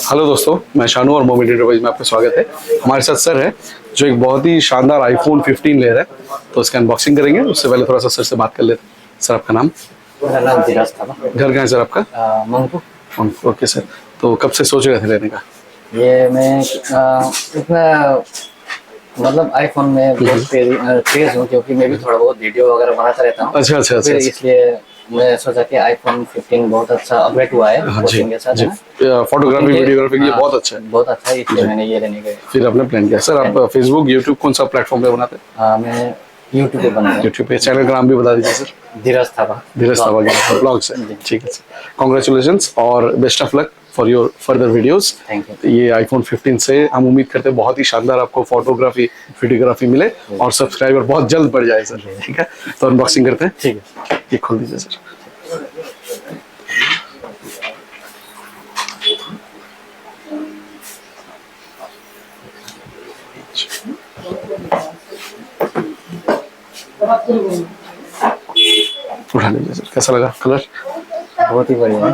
Hello दोस्तों, मैं शानू और मोमेंट एंटरप्राइज में आपका स्वागत है। हमारे साथ सर है जो एक बहुत ही शानदार आईफोन 15 ले रहे हैं, तो उसकी अनबॉक्सिंग करेंगे। उससे पहले थोड़ा सा सर से बात कर लेते हैं। सर आपका नाम? मेरा नाम धीरज था। घर कहाँ है सर आपका? मंगू। ओके सर, तो कब से सोच रहे थे लेने का? ये मैं इतना मतलब आईफोन में बहुत तेज हूँ, क्योंकि मैं भी थोड़ा बहुत वीडियो वगैरह बनाता रहता हूँ। अच्छा अच्छा अच्छा, इसलिए मैं सोचा कि आईफोन 15 बहुत अच्छा अपग्रेड हुआ है कोचिंग के साथ, है ना। फोटोग्राफी वीडियोग्राफी ये बहुत अच्छा है। बहुत अच्छा है, इसलिए मैंने ये लेने का फिर आपने प्लान किया। सर आप फेसबुक यूट्यूब कौन सा प्लेटफॉर्म पे बनाते हैं? मैं यूट्यूब पे बना यूट्यूब पे। चैनल का नाम भी बता दीजिए सर। धीरज था। धीरज था ब्लॉग्स है। ठीक है सर, कॉन्ग्रेचुलेशंस और best of luck for your further videos. Thank you. ये आईफोन 15 से हम उम्मीद करते हैं बहुत ही शानदार आपको फोटोग्राफी वीडियोग्राफी मिले और सब्सक्राइबर बहुत जल्द बढ़ जाए सर। ठीक है, तो अनबॉक्सिंग करते हैं। ठीक है, ये खोल दीजिए सर। उठा लीजिए सर। कैसा लगा कलर? बहुत ही बढ़िया है।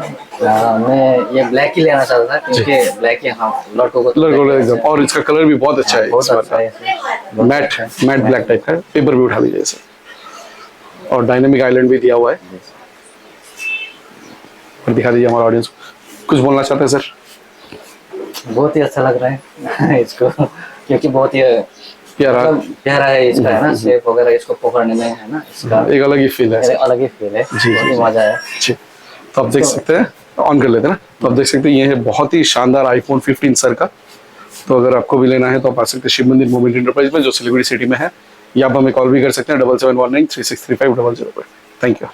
मैं ये ब्लैक ही लेना चाहता था, क्योंकि ब्लैक ही लड़कों को एकदम, और इसका कलर भी बहुत अच्छा है। बहुत अच्छा है, मैट ब्लैक टाइप का। पेपर भी उठा लीजिए सर। और डायनेमिक आइलैंड भी दिया हुआ है। और दिखा दीजिए हमारे ऑडियंस को। कुछ बोलना चाहते हैं सर? बहुत ही अच्छा लग रहा है इसको, क्योंकि बहुत ही प्यारा है इसका, है ना। शेप वगैरह इसको पकड़ने में, है ना, इसका एक अलग ही फील है। अलग ही फील है जी, बहुत ही मजा है जी। तो आप देख सकते हैं, ऑन कर लेते हैं ना। तो आप देख सकते हैं ये है बहुत ही शानदार आईफोन 15 सर का। तो अगर आपको भी लेना है तो आप आ सकते हैं शिव मंदिर मोमेंट एंटरप्राइज में, जो सिलीगुड़ी सिटी में है। या आप हमें कॉल भी कर सकते हैं 7719363500 पर। Thank you.